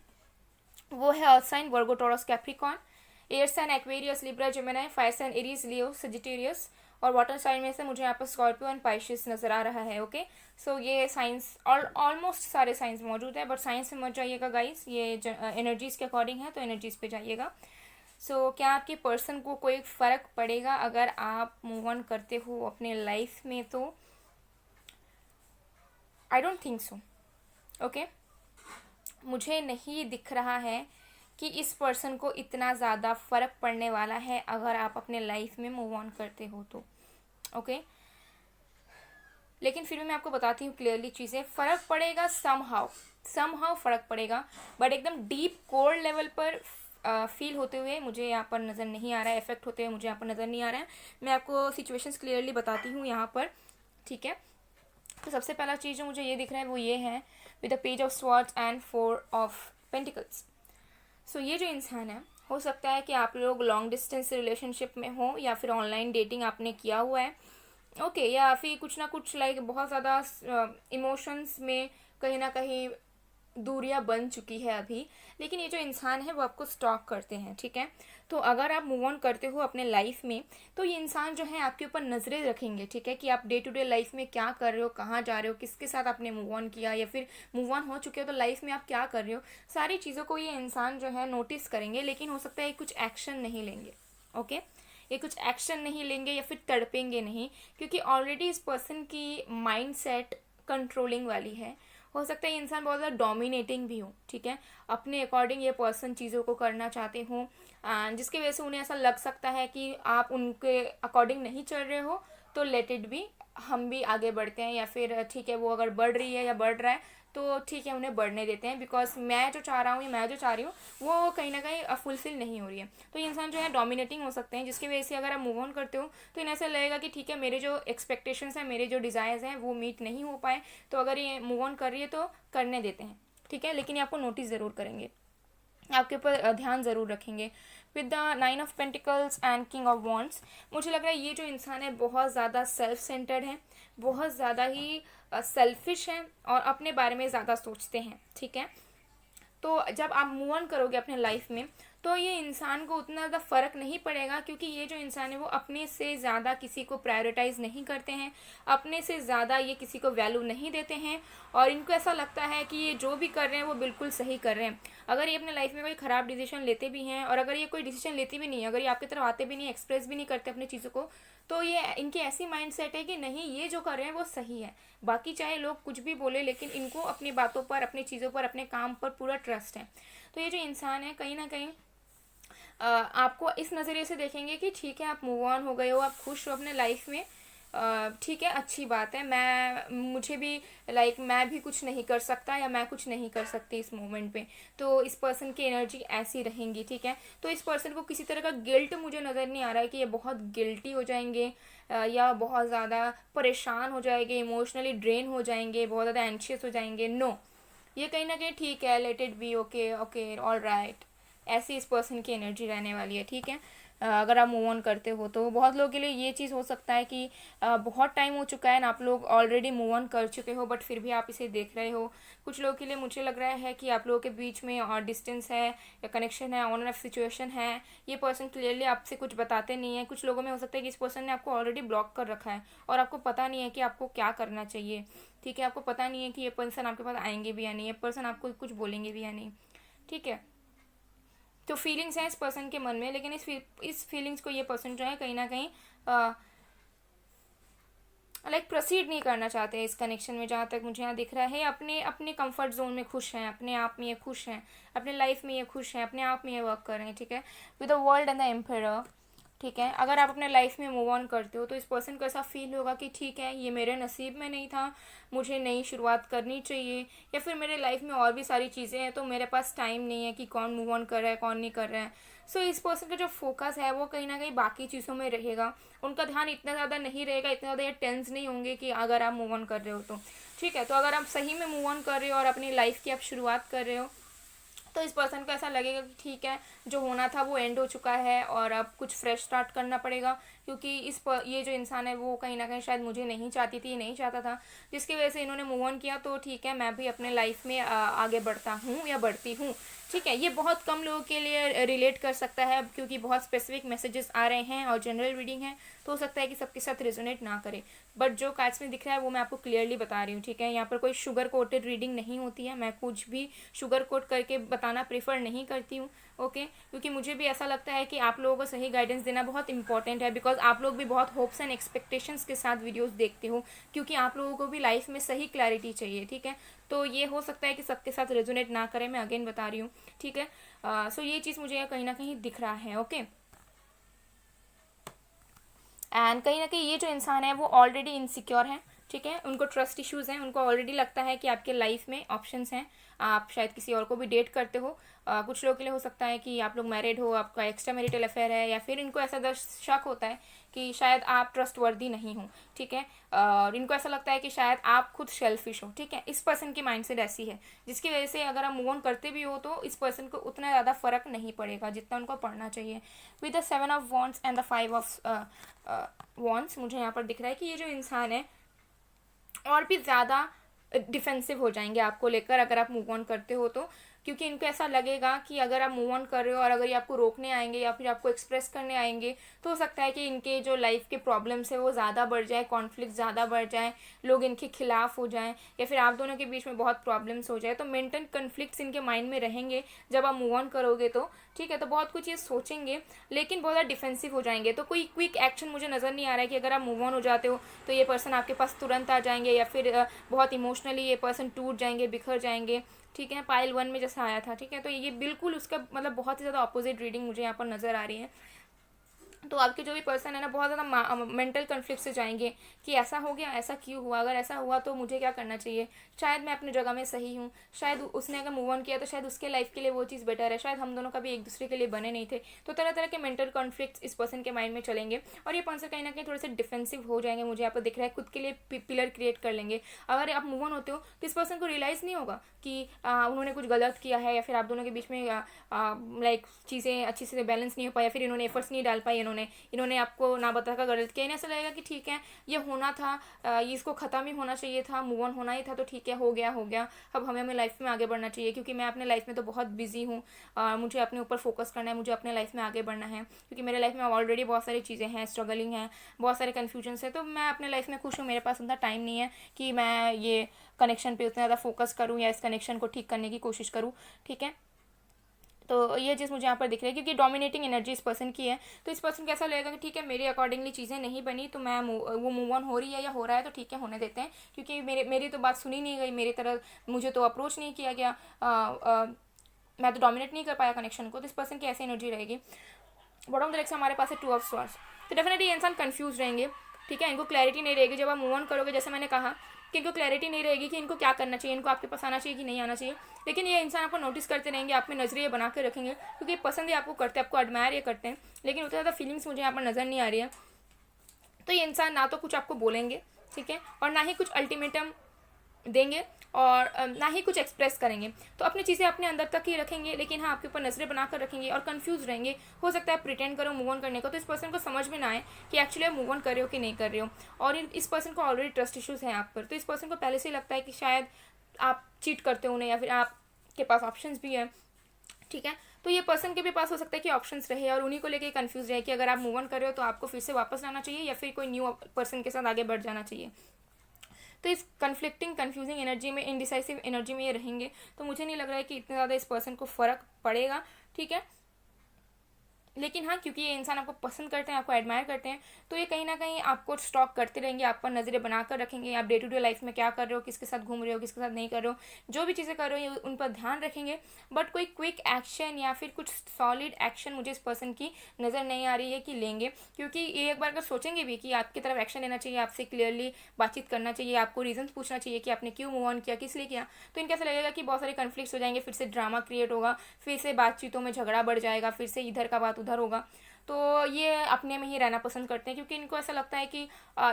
वो है earth sign, Virgo, Taurus, Capricorn, air sign Aquarius, Libra, Gemini, fire sign Aries, Leo, Sagittarius, और वाटर साइन में से मुझे यहाँ पर स्कॉर्पियो एंड पाइशियस नजर आ रहा है। ओके, सो ये साइंस और ऑलमोस्ट सारे साइंस मौजूद है, बट साइंस में मत जाइएगा गाइस, ये एनर्जीज के अकॉर्डिंग है तो एनर्जीज पे जाइएगा। सो क्या आपके पर्सन को कोई फ़र्क पड़ेगा अगर आप मूव ऑन करते हो अपने लाइफ में? तो I don't think so. Okay, मुझे नहीं दिख रहा है कि इस पर्सन को इतना ज़्यादा फ़र्क पड़ने वाला है अगर आप अपने लाइफ में मूव ऑन करते हो तो। ओके, लेकिन फिर भी मैं आपको बताती हूँ क्लियरली चीज़ें, फ़र्क पड़ेगा समहाउ फ़र्क पड़ेगा, बट एकदम डीप कोर लेवल पर फील होते हुए मुझे यहाँ पर नज़र नहीं आ रहा है, इफेक्ट होते हुए मुझे यहाँ पर नज़र नहीं आ रहा है। मैं आपको सिचुएशंस क्लियरली बताती हूँ यहाँ पर, ठीक है। तो सबसे पहला चीज़ जो मुझे ये दिख रहा है वो ये है, with the page of swords and 4 of pentacles. So ये जो इंसान है, हो सकता है कि आप लोग लॉन्ग डिस्टेंस रिलेशनशिप में हो या फिर ऑनलाइन डेटिंग आपने किया हुआ है, ओके, या फिर कुछ ना कुछ लाइक बहुत ज़्यादा इमोशंस में कहीं ना कहीं दूरियां बन चुकी है अभी, लेकिन ये जो इंसान है वो आपको स्टॉक करते हैं, ठीक है। तो अगर आप मूव ऑन करते हो अपने लाइफ में तो ये इंसान जो है आपके ऊपर नज़रें रखेंगे, ठीक है, कि आप डे टू डे लाइफ में क्या कर रहे हो, कहाँ जा रहे हो, किसके साथ आपने मूव ऑन किया, या फिर मूव ऑन हो चुके हो तो लाइफ में आप क्या कर रहे हो, सारी चीज़ों को ये इंसान जो है नोटिस करेंगे, लेकिन हो सकता है कुछ एक्शन नहीं लेंगे। ओके, ये कुछ एक्शन नहीं लेंगे या फिर तड़पेंगे नहीं, क्योंकि ऑलरेडी इस पर्सन की माइंड सेट कंट्रोलिंग वाली है। हो सकता है ये इंसान बहुत ज़्यादा डोमिनेटिंग भी हो, ठीक है, अपने अकॉर्डिंग ये पर्सन चीज़ों को करना चाहते हो, जिसकी वजह से उन्हें ऐसा लग सकता है कि आप उनके अकॉर्डिंग नहीं चल रहे हो तो लेट इट बी, हम भी आगे बढ़ते हैं, या फिर ठीक है वो अगर बढ़ रही है या बढ़ रहा है तो ठीक है उन्हें बढ़ने देते हैं, बिकॉज मैं जो चाह रहा हूँ या मैं जो चाह रही हूँ वो कहीं ना कहीं फुलफिल नहीं हो रही है। तो ये इंसान जो है डोमिनेटिंग हो सकते हैं, जिसकी वजह से अगर आप मूव ऑन करते हो तो इन्हें ऐसा लगेगा कि ठीक है मेरे जो एक्सपेक्टेशंस हैं, मेरे जो डिज़ायर्स हैं वो मीट नहीं हो पाए, तो अगर ये मूव ऑन कर रही है तो करने देते हैं, ठीक है, लेकिन ये आपको नोटिस ज़रूर करेंगे, आपके ऊपर ध्यान ज़रूर रखेंगे। With the 9 of pentacles and king of wands, मुझे लग रहा है ये जो इंसान है बहुत ज़्यादा सेल्फ सेंटर्ड है, बहुत ज़्यादा ही सेल्फिश हैं और अपने बारे में ज़्यादा सोचते हैं, ठीक है। तो जब आप मूव ऑन करोगे अपने लाइफ में तो ये इंसान को उतना ज़्यादा फ़र्क नहीं पड़ेगा, क्योंकि ये जो इंसान है वो अपने से ज़्यादा किसी को प्रायोरिटाइज़ नहीं करते हैं, अपने से ज़्यादा ये किसी को वैल्यू नहीं देते हैं, और इनको ऐसा लगता है कि ये जो भी कर रहे हैं वो बिल्कुल सही कर रहे हैं। अगर ये अपने लाइफ में कोई ख़राब डिसीजन लेते भी हैं, और अगर ये कोई डिसीजन लेते भी नहीं है, अगर ये आपकी तरफ आते भी नहीं, एक्सप्रेस भी नहीं करते अपनी चीज़ों को, तो ये इनकी ऐसी माइंड सेट है कि नहीं, ये जो कर रहे हैं वो सही है, बाकी चाहे लोग कुछ भी बोले, लेकिन इनको अपनी बातों पर, अपनी चीज़ों पर, अपने काम पर पूरा ट्रस्ट है। तो ये जो इंसान है कहीं ना कहीं आपको इस नज़रिए से देखेंगे कि ठीक है, आप मूव ऑन हो गए हो, आप खुश हो अपने लाइफ में, ठीक है, अच्छी बात है, मुझे भी मैं भी कुछ नहीं कर सकता, या मैं कुछ नहीं कर सकती इस मोमेंट पे, तो इस पर्सन की एनर्जी ऐसी रहेंगी, ठीक है। तो इस पर्सन को किसी तरह का गिल्ट मुझे नज़र नहीं आ रहा है कि ये बहुत गिल्टी हो जाएंगे, या बहुत ज़्यादा परेशान हो जाएंगे, इमोशनली ड्रेन हो जाएंगे, बहुत ज़्यादा एंशियस हो जाएंगे, नो। ये कहीं ना कहीं ठीक है, let it be, okay okay, all right, ऐसी इस पर्सन की एनर्जी रहने वाली है, ठीक है। अगर आप मूव ऑन करते हो तो बहुत लोगों के लिए ये चीज़ हो सकता है कि बहुत टाइम हो चुका है ना, आप लोग ऑलरेडी मूव ऑन कर चुके हो, बट फिर भी आप इसे देख रहे हो। कुछ लोगों के लिए मुझे लग रहा है कि आप लोगों के बीच में और डिस्टेंस है, या कनेक्शन है, ऑन एंड ऑफ सिचुएशन है, ये पर्सन क्लियरली आपसे कुछ बताते नहीं है। कुछ लोगों में हो सकता है कि इस पर्सन ने आपको ऑलरेडी ब्लॉक कर रखा है, और आपको पता नहीं है कि आपको क्या करना चाहिए, ठीक है। आपको पता नहीं है कि ये पर्सन आपके पास आएंगे भी या नहीं, ये पर्सन आपको कुछ बोलेंगे भी या नहीं, ठीक है। तो फीलिंग्स हैं इस पर्सन के मन में, लेकिन इस फीलिंग्स को ये पर्सन जो है कहीं ना कहीं प्रोसीड नहीं करना चाहते इस कनेक्शन में, जहाँ तक मुझे यहाँ दिख रहा है। अपने अपने कंफर्ट जोन में खुश हैं, अपने आप में ये खुश हैं, अपने लाइफ में ये खुश हैं, अपने आप में ये वर्क कर रहे हैं, ठीक है। With the world and the emperor, ठीक है। अगर आप अपने लाइफ में मूव ऑन करते हो तो इस पर्सन को ऐसा फील होगा कि ठीक है, ये मेरे नसीब में नहीं था, मुझे नई शुरुआत करनी चाहिए, या फिर मेरे लाइफ में और भी सारी चीज़ें हैं, तो मेरे पास टाइम नहीं है कि कौन मूव ऑन कर रहा है, कौन नहीं कर रहा है। सो इस पर्सन का जो फोकस है वो कहीं ना कहीं बाकी चीज़ों में रहेगा, उनका ध्यान इतना ज़्यादा नहीं रहेगा, इतना ज़्यादा ये टेंस नहीं होंगे कि अगर आप मूव ऑन कर रहे हो तो, ठीक है। तो अगर आप सही में मूव ऑन कर रहे हो और अपनी लाइफ की आप शुरुआत कर रहे हो, तो इस पर्सन को ऐसा लगेगा कि ठीक है, जो होना था वो एंड हो चुका है, और अब कुछ फ्रेश स्टार्ट करना पड़ेगा, क्योंकि ये जो इंसान है वो कहीं ना कहीं शायद मुझे नहीं चाहती थी, नहीं चाहता था, जिसकी वजह से इन्होंने मूव ऑन किया। तो ठीक है, मैं भी अपने लाइफ में आगे बढ़ता हूँ या बढ़ती हूँ, ठीक है। ये बहुत कम लोगों के लिए रिलेट कर सकता है, क्योंकि बहुत स्पेसिफिक मैसेजेस आ रहे हैं और जनरल रीडिंग है, तो हो सकता है कि सबके साथ रेजोनेट ना करे, बट जो कार्ड्स में दिख रहा है वो मैं आपको क्लियरली बता रही हूँ, ठीक है। यहाँ पर कोई शुगर कोटेड रीडिंग नहीं होती है, मैं कुछ भी शुगर कोट करके बताना प्रेफर नहीं करती हूँ, ओके। क्योंकि मुझे भी ऐसा लगता है कि आप लोगों को सही गाइडेंस देना बहुत इंपॉर्टेंट है, बिकॉज आप लोग भी बहुत होप्स एंड एक्सपेक्टेशंस के साथ वीडियोस देखते हो, क्योंकि आप लोगों को भी लाइफ में सही क्लैरिटी चाहिए, ठीक है। तो ये हो सकता है कि सबके साथ रेजोनेट ना करे, मैं अगेन बता रही हूँ, ठीक है। सो ये चीज़ मुझे कहीं ना कहीं दिख रहा है, ओके। एंड कहीं ना कहीं ये जो इंसान है वो ऑलरेडी इनसिक्योर है, ठीक है। उनको ट्रस्ट इश्यूज़ हैं, उनको ऑलरेडी लगता है कि आपके लाइफ में ऑप्शंस हैं, आप शायद किसी और को भी डेट करते हो। कुछ लोगों के लिए हो सकता है कि आप लोग मैरिड हो, आपका एक्स्ट्रा मैरिटल अफेयर है, या फिर इनको ऐसा शक होता है कि शायद आप ट्रस्ट वर्दी नहीं हो, ठीक है। और इनको ऐसा लगता है कि शायद आप खुद सेल्फिश हो, ठीक है। इस पर्सन की माइंडसेट ऐसी है, जिसकी वजह से अगर आप मूव ऑन करते भी हो तो इस पर्सन को उतना ज़्यादा फर्क नहीं पड़ेगा जितना उनको पड़ना चाहिए। With the 7 of wands and the 5 of wands मुझे यहाँ पर दिख रहा है कि ये जो इंसान है और भी ज़्यादा डिफेंसिव हो जाएंगे आपको लेकर, अगर आप मूव ऑन करते हो तो, क्योंकि इनको ऐसा लगेगा कि अगर आप मूव ऑन कर रहे हो और अगर ये आपको रोकने आएंगे या फिर आपको एक्सप्रेस करने आएंगे, तो हो सकता है कि इनके जो लाइफ के प्रॉब्लम्स है वो ज़्यादा बढ़ जाए, कॉन्फ्लिक्ट ज़्यादा बढ़ जाए, लोग इनके खिलाफ हो जाएं, या फिर आप दोनों के बीच में बहुत प्रॉब्लम्स हो जाए। तो मेंटल कन्फ्लिक्ट्स इनके माइंड में रहेंगे जब आप मूव ऑन करोगे तो, ठीक है। तो बहुत कुछ ये सोचेंगे, लेकिन बहुत ज़्यादा डिफेंसिव हो जाएंगे। तो कोई क्विक एक्शन मुझे नज़र नहीं आ रहा है कि अगर आप मूव ऑन हो जाते हो तो ये पर्सन आपके पास तुरंत आ जाएंगे, या फिर बहुत इमोशनली ये पर्सन टूट जाएंगे, बिखर जाएंगे, ठीक है। पाइल 1 में जैसा आया था, ठीक है। तो ये बिल्कुल उसका मतलब बहुत ही ज़्यादा अपोजिट रीडिंग मुझे यहाँ पर नज़र आ रही है। तो आपके जो भी पर्सन है ना, बहुत ज़्यादा मेंटल कन्फ्लिक्ट से जाएंगे कि ऐसा हो गया, ऐसा क्यों हुआ, अगर ऐसा हुआ तो मुझे क्या करना चाहिए, शायद मैं अपनी जगह में सही हूँ, शायद उसने अगर मूव ऑन किया तो शायद उसके लाइफ के लिए वो चीज़ बेटर है, शायद हम दोनों कभी एक दूसरे के लिए बने नहीं थे। तो तरह तरह के मेंटल कॉन्फ्लिक्ट इस पर्सन के माइंड में चलेंगे, और ये पर्सन कहीं ना कहीं थोड़े से डिफेंसिव हो जाएंगे, मुझे यहाँ पर दिख रहा है, खुद के लिए पिलर क्रिएट कर लेंगे। अगर आप मूव ऑन होते हो तो इस पर्सन को रियलाइज़ नहीं होगा कि उन्होंने कुछ गलत किया है, या फिर आप दोनों के बीच में चीज़ें अच्छी से बैलेंस नहीं हो पाया, फिर इन्होंने एफर्ट्स नहीं डाल पाए, इन्होंने इन्होंने आपको ना बताकर गलत किया, इन्हें ऐसा लगेगा कि ठीक है ये होना था, ये इसको ख़त्म ही होना चाहिए था, मूव ऑन होना ही था, तो ठीक है हो गया, अब हमें अपनी लाइफ में आगे बढ़ना चाहिए, क्योंकि मैं अपने लाइफ में तो बहुत बिजी हूँ, मुझे अपने ऊपर फोकस करना है, मुझे अपने लाइफ में आगे बढ़ना है, क्योंकि मेरे लाइफ में ऑलरेडी बहुत सारी चीज़ें हैं, स्ट्रगलिंग है, बहुत सारे कन्फ्यूजन्स है, तो मैं अपने लाइफ में खुश हूँ, मेरे पास उतना टाइम नहीं है कि मैं ये कनेक्शन पे उतना ज़्यादा फोकस करूँ या इस कनेक्शन को ठीक करने की कोशिश करूँ, ठीक है। तो ये चीज़ मुझे यहाँ पर दिख रही है, क्योंकि डोमिनेटिंग एनर्जी इस पर्सन की है, तो इस पर्सन को ऐसा लगेगा कि ठीक है मेरे अकॉर्डिंगली चीज़ें नहीं बनी, तो मैं वो मूव ऑन हो रही है या हो रहा है तो ठीक है होने देते हैं, क्योंकि मेरी तो बात सुनी नहीं गई, मेरी तरह मुझे तो अप्रोच नहीं किया गया, मैं तो डोमिनेट नहीं कर पाया कनेक्शन को, तो इस पर्सन की ऐसी एनर्जी रहेगी। बॉटम डायरेक्ट से हमारे पास है 2 ऑफ स्वॉर्ड्स, तो डेफिनेटली ये इंसान कंफ्यूज रहेंगे, ठीक है, इनको क्लैरिटी नहीं रहेगी जब आप मूव ऑन करोगे, जैसे मैंने कहा कि इनको क्लैरिटी नहीं रहेगी कि इनको क्या करना चाहिए, इनको आपके पास आना चाहिए कि नहीं आना चाहिए, लेकिन ये इंसान आपको नोटिस करते रहेंगे, आप में नजरिए बना के रखेंगे, क्योंकि पसंद ही आपको करते हैं, आपको एडमायर ये करते हैं, लेकिन उतना ज़्यादा फीलिंग्स मुझे यहाँ पर नज़र नहीं आ रही है। तो ये इंसान ना तो कुछ आपको बोलेंगे, ठीक है, और ना ही कुछ अल्टीमेटम देंगे, और ना ही कुछ एक्सप्रेस करेंगे, तो अपनी चीज़ें अपने अंदर तक ही रखेंगे, लेकिन हाँ आपके ऊपर नजरें बनाकर रखेंगे और कंफ्यूज रहेंगे। हो सकता है प्रिटेंड करो मूव ऑन करने को, तो इस पर्सन को समझ में ना आए कि एक्चुअली आप मूव ऑन कर रहे हो कि नहीं कर रहे हो, और इस पर्सन को ऑलरेडी ट्रस्ट इश्यूज हैं आप पर, तो इस पर्सन को पहले से ही लगता है कि शायद आप चीट करते हो उन्हें, या फिर आपके पास ऑप्शंस भी है, ठीक है। तो ये पर्सन के भी पास हो सकता है कि ऑप्शंस रहे और उन्हीं को लेके कंफ्यूज रहे कि अगर आप मूव ऑन कर रहे हो तो आपको फिर से वापस आना चाहिए या फिर कोई न्यू पर्सन के साथ आगे बढ़ जाना चाहिए। तो इस कन्फ्लिक्टिंग कन्फ्यूजिंग एनर्जी में, इनडिसाइसिव एनर्जी में ये रहेंगे, तो मुझे नहीं लग रहा है कि इतना ज़्यादा इस पर्सन को फ़र्क पड़ेगा, ठीक है। लेकिन हाँ क्योंकि ये इंसान आपको पसंद करते हैं, आपको एडमायर करते हैं, तो ये कहीं ना कहीं आपको स्टॉक करते रहेंगे, आप पर नज़रें बनाकर रखेंगे, आप डे टू डे लाइफ में क्या कर रहे हो, किसके साथ घूम रहे हो, किसके साथ नहीं कर रहे हो, जो भी चीज़ें कर रहे हो उन पर ध्यान रखेंगे, बट कोई क्विक एक्शन या फिर कुछ सॉलिड एक्शन मुझे इस पर्सन की नज़र नहीं आ रही है कि लेंगे, क्योंकि ये एक बार अगर सोचेंगे भी कि आपकी तरफ एक्शन लेना चाहिए, आपसे क्लियरली बातचीत करना चाहिए, आपको रीजन पूछना चाहिए कि आपने क्यों मूव ऑन किया, किस लिए किया, तो इनका ऐसा लगेगा कि बहुत सारे कन्फ्लिक्ट्स हो जाएंगे, फिर से ड्रामा क्रिएट होगा, फिर से बातचीतों में झगड़ा बढ़ जाएगा, फिर से इधर का बात उधर होगा। तो ये अपने में ही रहना पसंद करते हैं, क्योंकि इनको ऐसा लगता है कि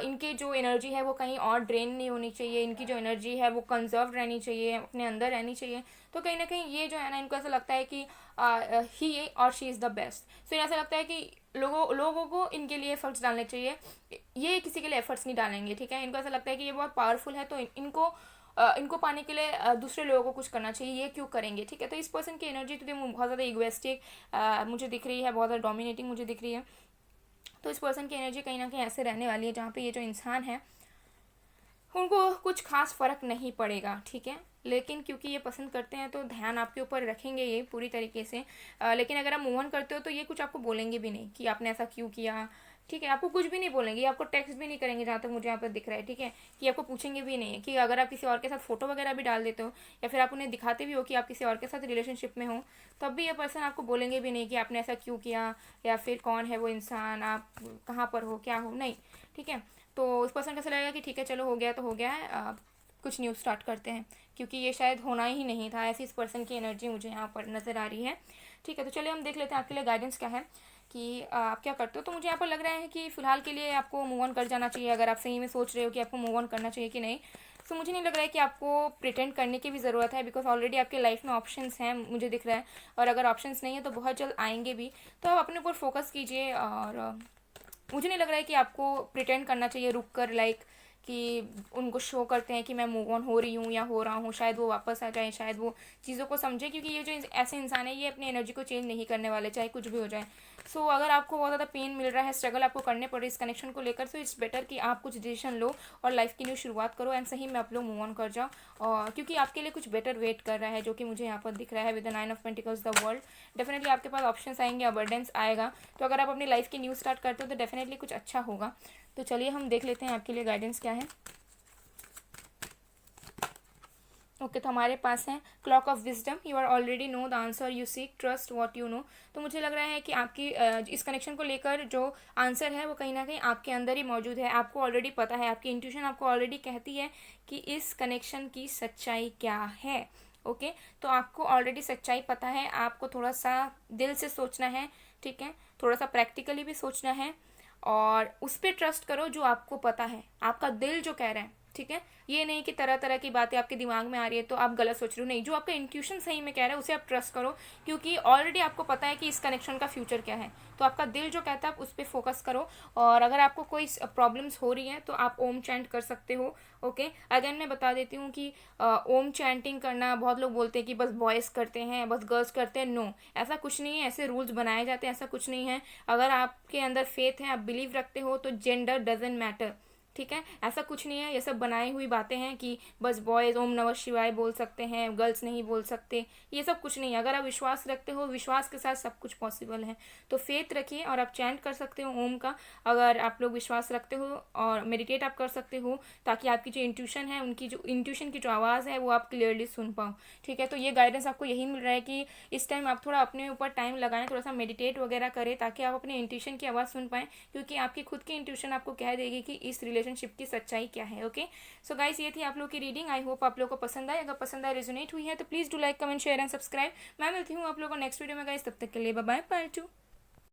इनकी जो एनर्जी है वो कहीं और ड्रेन नहीं होनी चाहिए, इनकी जो एनर्जी है वो कंजर्व रहनी चाहिए, अपने अंदर रहनी चाहिए। तो कहीं ना कहीं ये जो है ना, इनको ऐसा लगता है कि ही और शी इज़ द बेस्ट। सो ऐसा लगता है कि लोगों को इनके लिए एफर्ट्स डालने चाहिए, ये किसी के लिए एफर्ट्स नहीं डालेंगे, ठीक है। इनको ऐसा लगता है कि ये बहुत पावरफुल है, तो इनको पाने के लिए दूसरे लोगों को कुछ करना चाहिए, ये क्यों करेंगे, ठीक है। तो इस पर्सन की एनर्जी तो बहुत ज़्यादा इगोइस्टिक मुझे दिख रही है, बहुत ज़्यादा डोमिनेटिंग मुझे दिख रही है। तो इस पर्सन की एनर्जी कहीं ना कहीं ऐसे रहने वाली है जहाँ पे ये जो इंसान है उनको कुछ खास फ़र्क नहीं पड़ेगा, ठीक है। लेकिन क्योंकि ये पसंद करते हैं तो ध्यान आपके ऊपर रखेंगे ये पूरी तरीके से, लेकिन अगर आप मूव ऑन करते हो तो ये कुछ आपको बोलेंगे भी नहीं कि आपने ऐसा क्यों किया, ठीक है। आपको कुछ भी नहीं बोलेंगे, आपको टेक्स्ट भी नहीं करेंगे जहाँ तक मुझे यहाँ पर दिख रहा है, ठीक है, कि आपको पूछेंगे भी नहीं कि अगर आप किसी और के साथ फोटो वगैरह भी डाल देते हो या फिर आप उन्हें दिखाते भी हो कि आप किसी और के साथ रिलेशनशिप में हो, तब भी ये पर्सन आपको बोलेंगे भी नहीं कि आपने ऐसा क्यों किया या फिर कौन है वो इंसान, आप कहाँ पर हो, क्या हो, नहीं, ठीक है। तो उस पर्सन का ऐसा लगेगा कि ठीक है चलो हो गया तो हो गया है, कुछ न्यू स्टार्ट करते हैं, क्योंकि ये शायद होना ही नहीं था। ऐसी इस पर्सन की एनर्जी मुझे यहाँ पर नज़र आ रही है, ठीक है। तो चलिए हम देख लेते हैं आपके लिए गाइडेंस क्या है कि आप क्या करते हो। तो मुझे यहाँ पर लग रहा है कि फ़िलहाल के लिए आपको मूव ऑन कर जाना चाहिए, अगर आप सही में सोच रहे हो कि आपको मूव ऑन करना चाहिए कि नहीं। तो मुझे नहीं लग रहा है कि आपको प्रिटेंड करने की भी ज़रूरत है, बिकॉज ऑलरेडी आपके लाइफ में ऑप्शंस हैं मुझे दिख रहा है, और अगर ऑप्शंस नहीं है तो बहुत जल्द आएंगे भी। तो आप अपने ऊपर फोकस कीजिए, और मुझे नहीं लग रहा है कि आपको प्रिटेंड करना चाहिए रुक कर, लाइक कि उनको शो करते हैं कि मैं मूव ऑन हो रही हूँ या हो रहा हूँ, शायद वो वापस आ जाए, शायद वो चीज़ों को समझे, क्योंकि ये जो ऐसे इंसान है ये अपनी एनर्जी को चेंज नहीं करने वाले चाहे कुछ भी हो जाए। सो अगर आपको बहुत ज़्यादा पेन मिल रहा है, स्ट्रगल आपको करने पड़ रही है इस कनेक्शन को लेकर, सो इट्स बेटर कि आप कुछ डिसीजन लो और लाइफ की न्यू शुरुआत करो, एंड सही में आप लोग मूव ऑन कर जाओ, और क्योंकि आपके लिए कुछ बेटर वेट कर रहा है, जो कि मुझे यहाँ पर दिख रहा है with the 9 of pentacles the world. Definitely आपके पास ऑप्शंस आएंगे, अबंडेंस आएगा, तो अगर आप अपनी लाइफ की न्यू स्टार्ट करते हो तो डेफिनेटली कुछ अच्छा होगा। तो चलिए हम देख लेते हैं आपके लिए गाइडेंस क्या है। ओके, तो हमारे पास है clock of wisdom, you are already know the answer you seek, trust what you know. तो मुझे लग रहा है कि आपकी इस कनेक्शन को लेकर जो आंसर है वो कहीं ना कहीं आपके अंदर ही मौजूद है, आपको ऑलरेडी पता है, आपकी इंट्यूशन आपको ऑलरेडी कहती है कि इस कनेक्शन की सच्चाई क्या है। ओके, तो आपको ऑलरेडी सच्चाई पता है, आपको थोड़ा सा दिल से सोचना है, ठीक है, थोड़ा सा प्रैक्टिकली भी सोचना है, और उस पर ट्रस्ट करो जो आपको पता है, आपका दिल जो कह रहा है, ठीक है, ये नहीं कि तरह तरह की बातें आपके दिमाग में आ रही है तो आप गलत सोच रहे हो, नहीं, जो आपका इंट्यूशन सही में कह रहा है उसे आप ट्रस्ट करो, क्योंकि ऑलरेडी आपको पता है कि इस कनेक्शन का फ्यूचर क्या है, तो आपका दिल जो कहता है आप उस पर फोकस करो। और अगर आपको कोई प्रॉब्लम्स हो रही हैं तो आप ओम चैंट कर सकते हो। ओके, अगेन मैं बता देती हूँ कि ओम चैंटिंग करना, बहुत लोग बोलते हैं कि बस बॉयज़ करते हैं, बस गर्ल्स करते हैं, नो, ऐसा कुछ नहीं है, ऐसे रूल्स बनाए जाते हैं, ऐसा कुछ नहीं है। अगर आपके अंदर फेथ है, आप बिलीव रखते हो, तो जेंडर डजेंट मैटर, ठीक है, ऐसा कुछ नहीं है, ये सब बनाई हुई बातें हैं कि बस बॉयज़ ओम नमः शिवाय बोल सकते हैं, गर्ल्स नहीं बोल सकते, ये सब कुछ नहीं है। अगर आप विश्वास रखते हो, विश्वास के साथ सब कुछ पॉसिबल है, तो फेथ रखिए और आप चैंट कर सकते हो ओम का, अगर आप लोग विश्वास रखते हो, और मेडिटेट आप कर सकते हो, ताकि आपकी जो इंट्यूशन है, उनकी जो इंट्यूशन की जो आवाज़ है वो आप क्लियरली सुन पाओ। ठीक है, तो ये गाइडेंस आपको यही मिल रहा है कि इस टाइम आप थोड़ा अपने ऊपर टाइम लगाएं, थोड़ा सा मेडिटेट वगैरह करें, ताकि आप अपने इंट्यूशन की आवाज़ सुन पाएं, क्योंकि आपकी खुद की इंट्यूशन आपको कह देगी कि इस रिलेशनशिप की सच्चाई क्या है। ओके, सो गाइस, ये थी आप लोग की रीडिंग। आई होप आप लोग को पसंद आए, अगर पसंद आए, रेजोनेट हुई है तो please do like, comment, share and subscribe. मैं मिलती हूँ आप लोगों को नेक्स्ट वीडियो में गाइस, तब तक के लिए बाय बाय, पार्ट 2।